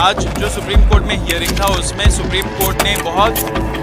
आज जो supreme court में हियरिंग था उसमें सुप्रीम कोर्ट ने बहुत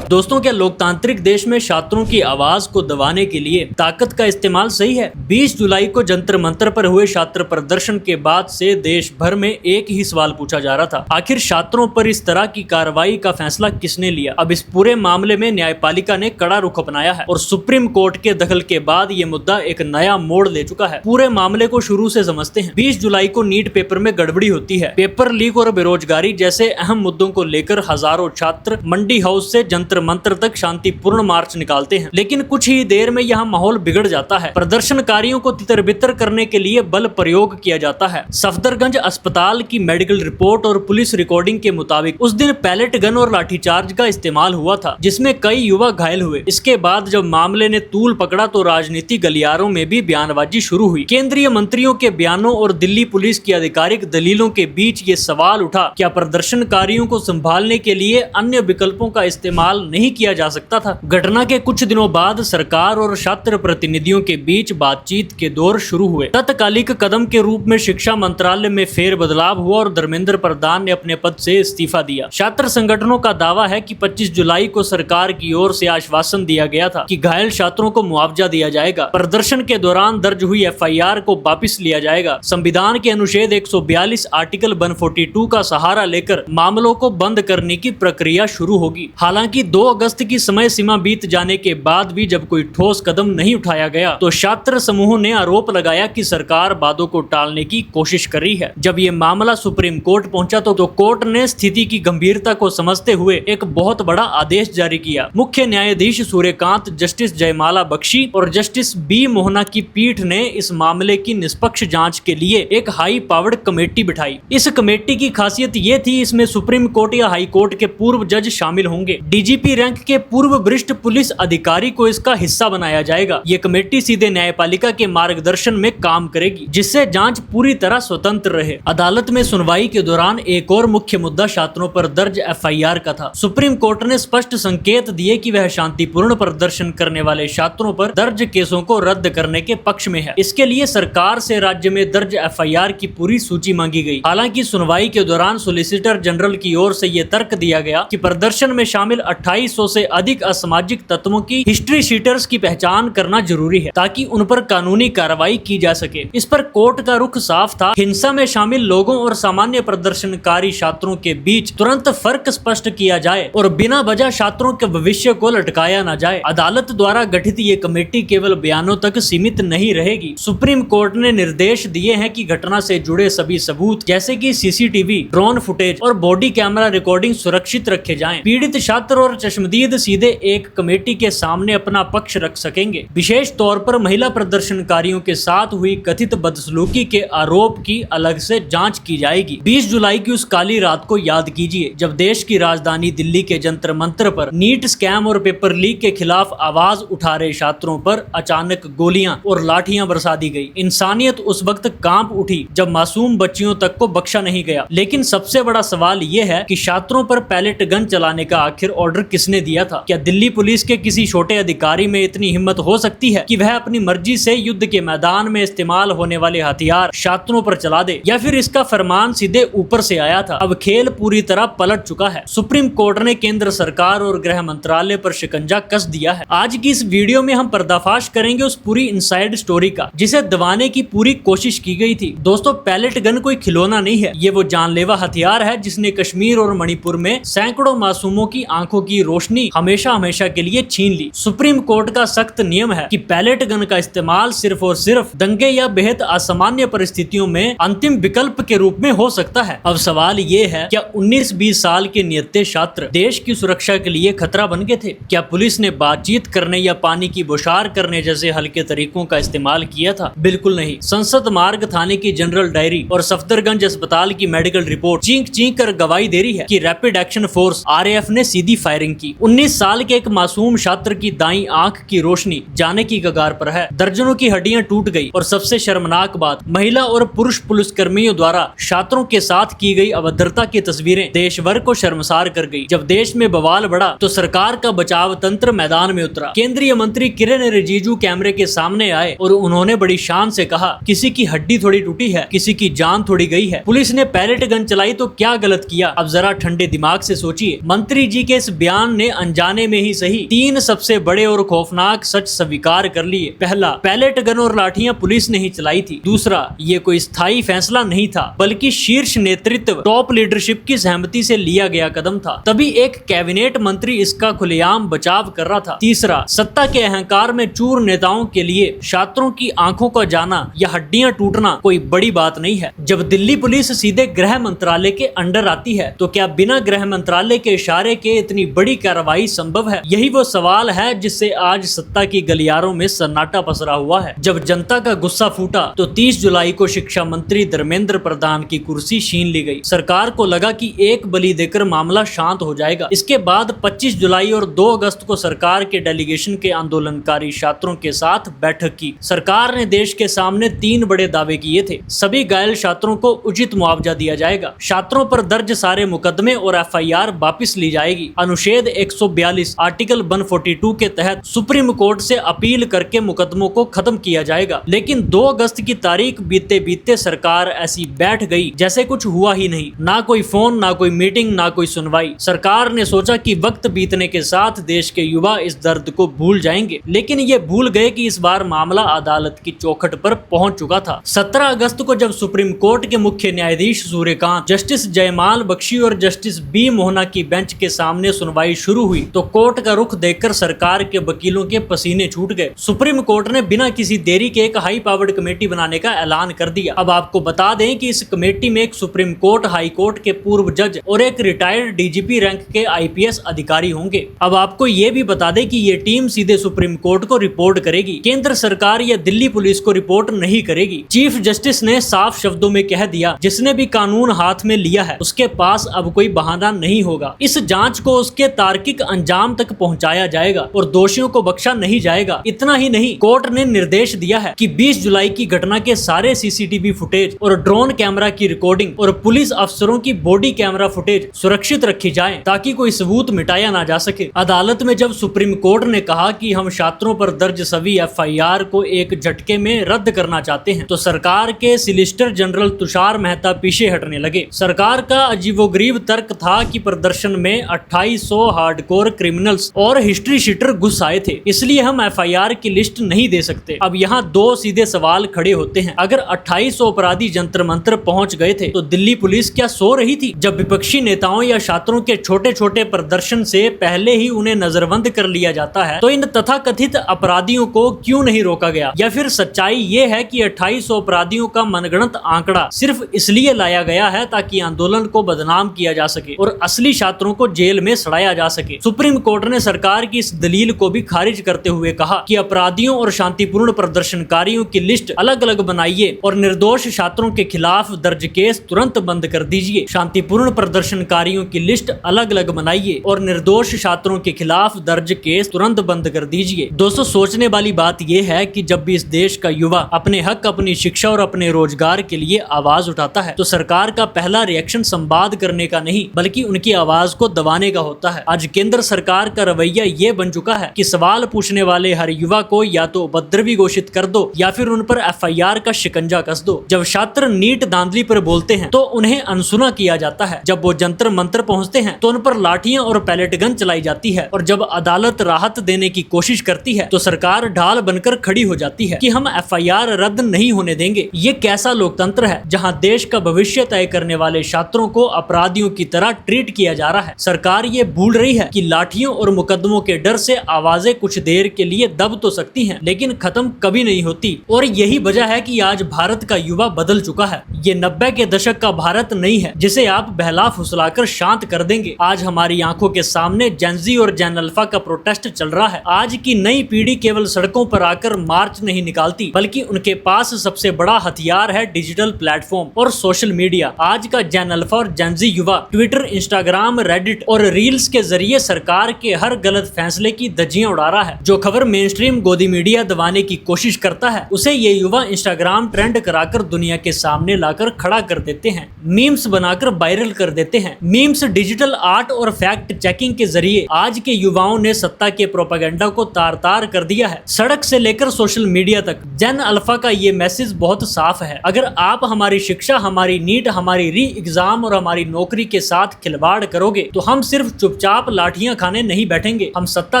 दोस्तों, क्या लोकतांत्रिक देश में छात्रों की आवाज को दबाने के लिए ताकत का इस्तेमाल सही है? 20 जुलाई को जंतर मंतर पर हुए छात्र प्रदर्शन के बाद से देश भर में एक ही सवाल पूछा जा रहा था, आखिर छात्रों पर इस तरह की कार्रवाई का फैसला किसने लिया? अब इस पूरे मामले में न्यायपालिका ने कड़ा रुख अपनाया है और सुप्रीम कोर्ट के दखल के बाद ये मुद्दा एक नया मोड़ ले चुका है। पूरे मामले को शुरू से समझते हैं। 20 जुलाई को नीट पेपर में गड़बड़ी होती है। पेपर लीक और बेरोजगारी जैसे अहम मुद्दों को लेकर हजारों छात्र मंडी हाउस से जंतर मंत्र तक शांतिपूर्ण मार्च निकालते हैं, लेकिन कुछ ही देर में यहाँ माहौल बिगड़ जाता है। प्रदर्शनकारियों को तितर बितर करने के लिए बल प्रयोग किया जाता है। सफदरगंज अस्पताल की मेडिकल रिपोर्ट और पुलिस रिकॉर्डिंग के मुताबिक उस दिन पैलेट गन और लाठीचार्ज का इस्तेमाल हुआ था, जिसमें कई युवा घायल हुए। इसके बाद जब मामले ने तूल पकड़ा तो राजनीति गलियारों में भी बयानबाजी शुरू हुई। केंद्रीय मंत्रियों के बयानों और दिल्ली पुलिस की आधिकारिक दलीलों के बीच ये सवाल उठा, क्या प्रदर्शनकारियों को संभालने के लिए अन्य विकल्पों का इस्तेमाल नहीं किया जा सकता था? घटना के कुछ दिनों बाद सरकार और छात्र प्रतिनिधियों के बीच बातचीत के दौर शुरू हुए। तत्कालिक कदम के रूप में शिक्षा मंत्रालय में फेरबदलाव हुआ और धर्मेंद्र प्रधान ने अपने पद से इस्तीफा दिया। छात्र संगठनों का दावा है कि 25 जुलाई को सरकार की ओर से आश्वासन दिया गया था कि घायल छात्रों को मुआवजा दिया जाएगा। प्रदर्शन के दौरान दर्ज हुई FIR को वापस लिया जाएगा। संविधान के अनुच्छेद 142 आर्टिकल 142 का सहारा लेकर मामलों को बंद करने की प्रक्रिया शुरू होगी। हालांकि 2 अगस्त की समय सीमा बीत जाने के बाद भी जब कोई ठोस कदम नहीं उठाया गया तो छात्र समूह ने आरोप लगाया कि सरकार वादों को टालने की कोशिश कर रही है। जब ये मामला सुप्रीम कोर्ट पहुंचा तो कोर्ट ने स्थिति की गंभीरता को समझते हुए एक बहुत बड़ा आदेश जारी किया। मुख्य न्यायाधीश सूर्यकांत, जस्टिस जयमाला बख्शी और जस्टिस B मोहना की पीठ ने इस मामले की निष्पक्ष जांच के लिए एक हाई पावर्ड कमेटी बिठाई। इस कमेटी की खासियत ये थी, इसमें सुप्रीम कोर्ट या हाई कोर्ट के पूर्व जज शामिल होंगे। DGP रैंक के पूर्व वरिष्ठ पुलिस अधिकारी को इसका हिस्सा बनाया जाएगा। ये कमेटी सीधे न्यायपालिका के मार्गदर्शन में काम करेगी, जिससे जांच पूरी तरह स्वतंत्र रहे। अदालत में सुनवाई के दौरान एक और मुख्य मुद्दा छात्रों पर दर्ज FIR का था। सुप्रीम कोर्ट ने स्पष्ट संकेत दिए कि वह शांतिपूर्ण प्रदर्शन करने वाले छात्रों पर दर्ज केसों को रद्द करने के पक्ष में है। इसके लिए सरकार से राज्य में दर्ज FIR की पूरी सूची मांगी गई। हालांकि सुनवाई के दौरान सोलिसिटर जनरल की ओर से यह तर्क दिया गया कि प्रदर्शन में शामिल 2800 से अधिक असामाजिक तत्वों की हिस्ट्री शीटर्स की पहचान करना जरूरी है, ताकि उन पर कानूनी कार्रवाई की जा सके। इस पर कोर्ट का रुख साफ था। हिंसा में शामिल लोगों और सामान्य प्रदर्शनकारी छात्रों के बीच तुरंत फर्क स्पष्ट किया जाए और बिना वजह छात्रों के भविष्य को लटकाया न जाए। अदालत द्वारा गठित ये कमेटी केवल बयानों तक सीमित नहीं रहेगी। सुप्रीम कोर्ट ने निर्देश दिए हैं कि घटना से जुड़े सभी सबूत जैसे कि CCTV, ड्रोन फुटेज और बॉडी कैमरा रिकॉर्डिंग सुरक्षित रखे जाएं। पीड़ित छात्र और चश्मदीद सीधे एक कमेटी के सामने अपना पक्ष रख सकेंगे। विशेष तौर पर महिला प्रदर्शनकारियों के साथ हुई कथित बदसलूकी के आरोप की अलग से जांच की जाएगी। 20 जुलाई की उस काली रात को याद कीजिए, जब देश की राजधानी दिल्ली के जंतर मंतर पर नीट स्कैम और पेपर लीक के खिलाफ आवाज उठा रहे छात्रों पर अचानक गोलियां और लाठियां बरसा दी गई। इंसानियत उस वक्त कांप उठी जब मासूम बच्चियों तक को बख्शा नहीं गया। लेकिन सबसे बड़ा सवाल ये है कि छात्रों पर पैलेट गन चलाने का आखिर ऑर्डर किसने दिया था? क्या दिल्ली पुलिस के किसी छोटे अधिकारी में इतनी हिम्मत हो सकती है कि वह अपनी मर्जी से युद्ध के मैदान में इस्तेमाल होने वाले हथियार छात्रों पर चला दे, या फिर इसका फरमान सीधे ऊपर से आया था? अब खेल पूरी तरह पलट चुका है। सुप्रीम कोर्ट ने केंद्र सरकार और गृह मंत्रालय पर शिकंजा कस दिया है। आज की इस वीडियो में हम पर्दाफाश करेंगे उस पूरी इनसाइड स्टोरी का, जिसे दबाने की पूरी कोशिश की गई थी। दोस्तों, पैलेट गन कोई खिलौना नहीं है। ये वो जानलेवा हथियार है जिसने कश्मीर और मणिपुर में सैकड़ों मासूमों की आंखों की रोशनी हमेशा हमेशा के लिए छीन ली। सुप्रीम कोर्ट का सख्त नियम है कि पैलेट गन का इस्तेमाल सिर्फ और सिर्फ दंगे या बेहद असामान्य परिस्थितियों में अंतिम विकल्प के रूप में हो सकता है। अब सवाल ये है, क्या 19-20 साल के नियत्ते छात्र देश की सुरक्षा के लिए खतरा बन गए थे? क्या पुलिस ने बातचीत करने या पानी की बौछार करने जैसे हल्के तरीकों का इस्तेमाल किया था? बिल्कुल नहीं। संसद मार्ग थाने की जनरल डायरी और सफदरगंज अस्पताल की मेडिकल रिपोर्ट चीख चीख कर गवाही दे रही है कि रैपिड एक्शन फोर्स RAF ने सीधी फायरिंग फायरिंग की। 19 साल के एक मासूम छात्र की दाईं आंख की रोशनी जाने की कगार पर है। दर्जनों की हड्डियां टूट गई और सबसे शर्मनाक बात, महिला और पुरुष पुलिसकर्मियों द्वारा छात्रों के साथ की गई अभद्रता की तस्वीरें देश भर को शर्मसार कर गई। जब देश में बवाल बढ़ा तो सरकार का बचाव तंत्र मैदान में उतरा। केंद्रीय मंत्री किरेन रिजिजू कैमरे के सामने आए और उन्होंने बड़ी शान से कहा, किसी की हड्डी थोड़ी टूटी है, किसी की जान थोड़ी गई है। पुलिस ने पैलेट गन चलाई तो क्या गलत किया? अब जरा ठंडे दिमाग से सोचिए। मंत्री जी के इस बयान ने अनजाने में ही सही 3 सबसे बड़े और खौफनाक सच स्वीकार कर लिए। पहला, पैलेट गन और लाठियां पुलिस ने ही चलाई थी। दूसरा, ये कोई स्थायी फैसला नहीं था बल्कि शीर्ष नेतृत्व टॉप लीडरशिप की सहमति से लिया गया कदम था, तभी एक कैबिनेट मंत्री इसका खुलेआम बचाव कर रहा था। तीसरा, सत्ता के अहंकार में चूर नेताओं के लिए छात्रों की आंखों का जाना या हड्डियां टूटना कोई बड़ी बात नहीं है। जब दिल्ली पुलिस सीधे गृह मंत्रालय के अंडर आती है तो क्या बिना गृह मंत्रालय के इशारे के इतनी बड़ी कार्रवाई संभव है? यही वो सवाल है जिससे आज सत्ता की गलियारों में सन्नाटा पसरा हुआ है। जब जनता का गुस्सा फूटा तो 30 जुलाई को शिक्षा मंत्री धर्मेंद्र प्रधान की कुर्सी छीन ली गई। सरकार को लगा कि एक बलि देकर मामला शांत हो जाएगा। इसके बाद 25 जुलाई और 2 अगस्त को सरकार के डेलीगेशन के आंदोलनकारी छात्रों के साथ बैठक की। सरकार ने देश के सामने 3 बड़े दावे किए थे। सभी घायल छात्रों को उचित मुआवजा दिया जाएगा, छात्रों पर दर्ज सारे मुकदमे और FIR वापस ली जाएगी, अनुच्छेद 142 आर्टिकल 142 के तहत सुप्रीम कोर्ट से अपील करके मुकदमों को खत्म किया जाएगा। लेकिन 2 अगस्त की तारीख बीते बीते सरकार ऐसी बैठ गई जैसे कुछ हुआ ही नहीं। ना कोई फोन, ना कोई मीटिंग, ना कोई सुनवाई। सरकार ने सोचा कि वक्त बीतने के साथ देश के युवा इस दर्द को भूल जाएंगे, लेकिन ये भूल गए कि इस बार मामला अदालत की चौखट पर पहुंच चुका था। 17 अगस्त को जब सुप्रीम कोर्ट के मुख्य न्यायाधीश सूर्यकांत, जस्टिस जयमाल बख्शी और जस्टिस B मोहना की बेंच के सामने सुनवाई शुरू हुई तो कोर्ट का रुख देखकर सरकार के वकीलों के पसीने छूट गए। सुप्रीम कोर्ट ने बिना किसी देरी के एक हाई पावर्ड कमेटी बनाने का ऐलान कर दिया। अब आपको बता दें कि इस कमेटी में एक सुप्रीम कोर्ट, हाई कोर्ट के पूर्व जज और एक रिटायर्ड DGP रैंक के IPS अधिकारी होंगे। अब आपको ये भी बता दें कि ये टीम सीधे सुप्रीम कोर्ट को रिपोर्ट करेगी, केंद्र सरकार या दिल्ली पुलिस को रिपोर्ट नहीं करेगी। चीफ जस्टिस ने साफ शब्दों में कह दिया, जिसने भी कानून हाथ में लिया है उसके पास अब कोई बहाना नहीं होगा। इस जांच को उसके तार्किक अंजाम तक पहुंचाया जाएगा और दोषियों को बख्शा नहीं जाएगा। इतना ही नहीं, कोर्ट ने निर्देश दिया है कि 20 जुलाई की घटना के सारे CCTV फुटेज और ड्रोन कैमरा की रिकॉर्डिंग और पुलिस अफसरों की बॉडी कैमरा फुटेज सुरक्षित रखी जाए ताकि कोई सबूत मिटाया ना जा सके। अदालत में जब सुप्रीम कोर्ट ने कहा कि हम छात्रों पर दर्ज सभी FIR को एक झटके में रद्द करना चाहते हैं तो सरकार के सॉलिसिटर जनरल तुषार मेहता पीछे हटने लगे। सरकार का अजीबोगरीब तर्क था कि प्रदर्शन में 2800 हार्डकोर क्रिमिनल्स और हिस्ट्री शीटर घुस आए थे, इसलिए हम FIR की लिस्ट नहीं दे सकते। अब यहाँ 2 सीधे सवाल खड़े होते हैं। अगर 2800 अपराधी जंतर मंतर पहुंच गए थे तो दिल्ली पुलिस क्या सो रही थी? जब विपक्षी नेताओं या छात्रों के छोटे छोटे प्रदर्शन से पहले ही उन्हें नजरबंद कर लिया जाता है तो इन तथाकथित अपराधियों को क्यों नहीं रोका गया? या फिर सच्चाई ये है कि 2800 अपराधियों का मनगढ़ंत आंकड़ा सिर्फ इसलिए लाया गया है ताकि आंदोलन को बदनाम किया जा सके और असली छात्रों को जेल में सड़ाया जा सके? सुप्रीम कोर्ट ने सरकार की इस दलील को भी खारिज करते हुए कहा कि अपराधियों और शांतिपूर्ण प्रदर्शनकारियों की लिस्ट अलग अलग बनाइए और निर्दोष छात्रों के खिलाफ दर्ज केस तुरंत बंद कर दीजिए। शांतिपूर्ण प्रदर्शनकारियों की लिस्ट अलग अलग बनाइए और निर्दोष छात्रों के खिलाफ दर्ज केस तुरंत बंद कर दीजिए। दोस्तों, सोचने वाली बात यह है कि जब भी इस देश का युवा अपने हक, अपनी शिक्षा और अपने रोजगार के लिए आवाज उठाता है तो सरकार का पहला रिएक्शन संवाद करने का नहीं बल्कि उनकी आवाज को दबाने का होता है। आज केंद्र सरकार का रवैया ये बन चुका है कि सवाल पूछने वाले हर युवा को या तो उपद्रवी घोषित कर दो या फिर उन पर FIR का शिकंजा कस दो। जब छात्र नीट धांधली पर बोलते हैं तो उन्हें अनसुना किया जाता है, जब वो जंतर मंतर पहुंचते हैं तो उन पर लाठियां और पैलेट गन चलाई जाती है और जब अदालत राहत देने की कोशिश करती है तो सरकार ढाल बनकर खड़ी हो जाती है कि हम FIR रद्द नहीं होने देंगे। ये कैसा लोकतंत्र है जहां देश का भविष्य तय करने वाले छात्रों को अपराधियों की तरह ट्रीट किया जा रहा है? सरकार ये भूल रही है कि लाठियों और मुकदमों के डर से आवाजें कुछ देर के लिए दब तो सकती हैं लेकिन खत्म कभी नहीं होती। और यही वजह है कि आज भारत का युवा बदल चुका है। ये 90 के दशक का भारत नहीं है जिसे आप बहला फुसलाकर शांत कर देंगे। आज हमारी आंखों के सामने जेनजी और जेन अल्फा का प्रोटेस्ट चल रहा है। आज की नई पीढ़ी केवल सड़कों पर आकर मार्च नहीं निकालती बल्कि उनके पास सबसे बड़ा हथियार है डिजिटल प्लेटफॉर्म और सोशल मीडिया। आज का जेन अल्फा और जेनजी युवा ट्विटर, इंस्टाग्राम, रेडिट और रील्स जिसके जरिए सरकार के हर गलत फैसले की धज्जियां उड़ा रहा है। जो खबर मेन स्ट्रीम गोदी मीडिया दबाने की कोशिश करता है उसे ये युवा इंस्टाग्राम ट्रेंड कराकर दुनिया के सामने लाकर खड़ा कर देते हैं, मीम्स बनाकर वायरल कर देते हैं। मीम्स, डिजिटल आर्ट और फैक्ट चेकिंग के जरिए आज के युवाओं ने सत्ता के प्रोपेगेंडा को तार-तार कर दिया है। सड़क से लेकर सोशल मीडिया तक जेन अल्फा का ये मैसेज बहुत साफ है। अगर आप हमारी शिक्षा, हमारी नीट, हमारी री एग्जाम और हमारी नौकरी के साथ खिलवाड़ करोगे तो हम सिर्फ चुपचाप लाठियां खाने नहीं बैठेंगे, हम सत्ता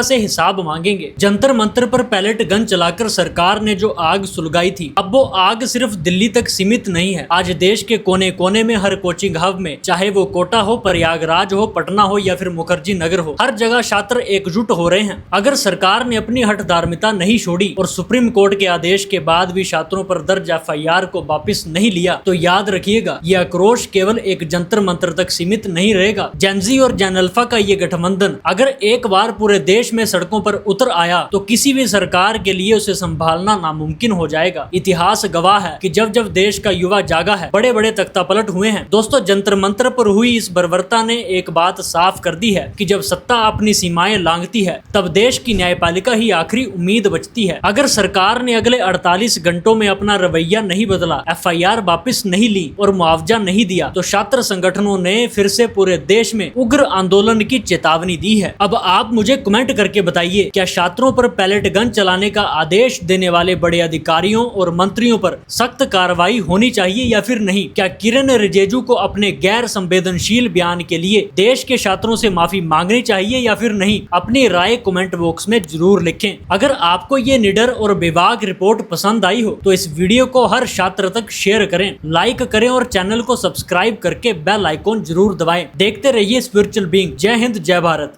से हिसाब मांगेंगे। जंतर मंतर पर पैलेट गन चलाकर सरकार ने जो आग सुलगाई थी, अब वो आग सिर्फ दिल्ली तक सीमित नहीं है। आज देश के कोने कोने में, हर कोचिंग हब में, चाहे वो कोटा हो, प्रयागराज हो, पटना हो या फिर मुखर्जी नगर हो, हर जगह छात्र एकजुट हो रहे हैं। अगर सरकार ने अपनी हठधार्मिता नहीं छोड़ी और सुप्रीम कोर्ट के आदेश के बाद भी छात्रों पर दर्ज एफआईआर को वापस नहीं लिया तो याद रखिएगा ये आक्रोश केवल एक जंतर मंतर तक सीमित नहीं रहेगा। जेनजी और जेन अल्फा का ये गठबंधन अगर एक बार पूरे देश में सड़कों पर उतर आया तो किसी भी सरकार के लिए उसे संभालना नामुमकिन हो जाएगा। इतिहास गवाह है कि जब जब देश का युवा जागा है, बड़े बड़े तख्तापलट हुए हैं। दोस्तों, जंतर मंतर पर हुई इस बर्बरता ने एक बात साफ कर दी है कि जब सत्ता अपनी सीमाएं लांघती है तब देश की न्यायपालिका ही आखिरी उम्मीद बचती है। अगर सरकार ने अगले 48 घंटों में अपना रवैया नहीं बदला, एफआईआर वापस नहीं ली और मुआवजा नहीं दिया तो छात्र संगठनों ने फिर से पूरे देश में उग्र आंदोलन की चेतावनी दी है। अब आप मुझे कमेंट करके बताइए, क्या छात्रों पर पैलेट गन चलाने का आदेश देने वाले बड़े अधिकारियों और मंत्रियों पर सख्त कार्रवाई होनी चाहिए या फिर नहीं? क्या किरण रिजिजू को अपने गैर संवेदनशील बयान के लिए देश के छात्रों से माफी मांगनी चाहिए या फिर नहीं? अपनी राय कमेंट बॉक्स में जरूर लिखें। अगर आपको ये निडर और बेबाक रिपोर्ट पसंद आई हो तो इस वीडियो को हर छात्र तक शेयर करें, लाइक करें और चैनल को सब्सक्राइब करके बेल आइकॉन जरूर दबाएं। देखते रहिए स्पिरिचुअल बीइंग। जय हिंद, जय भारत।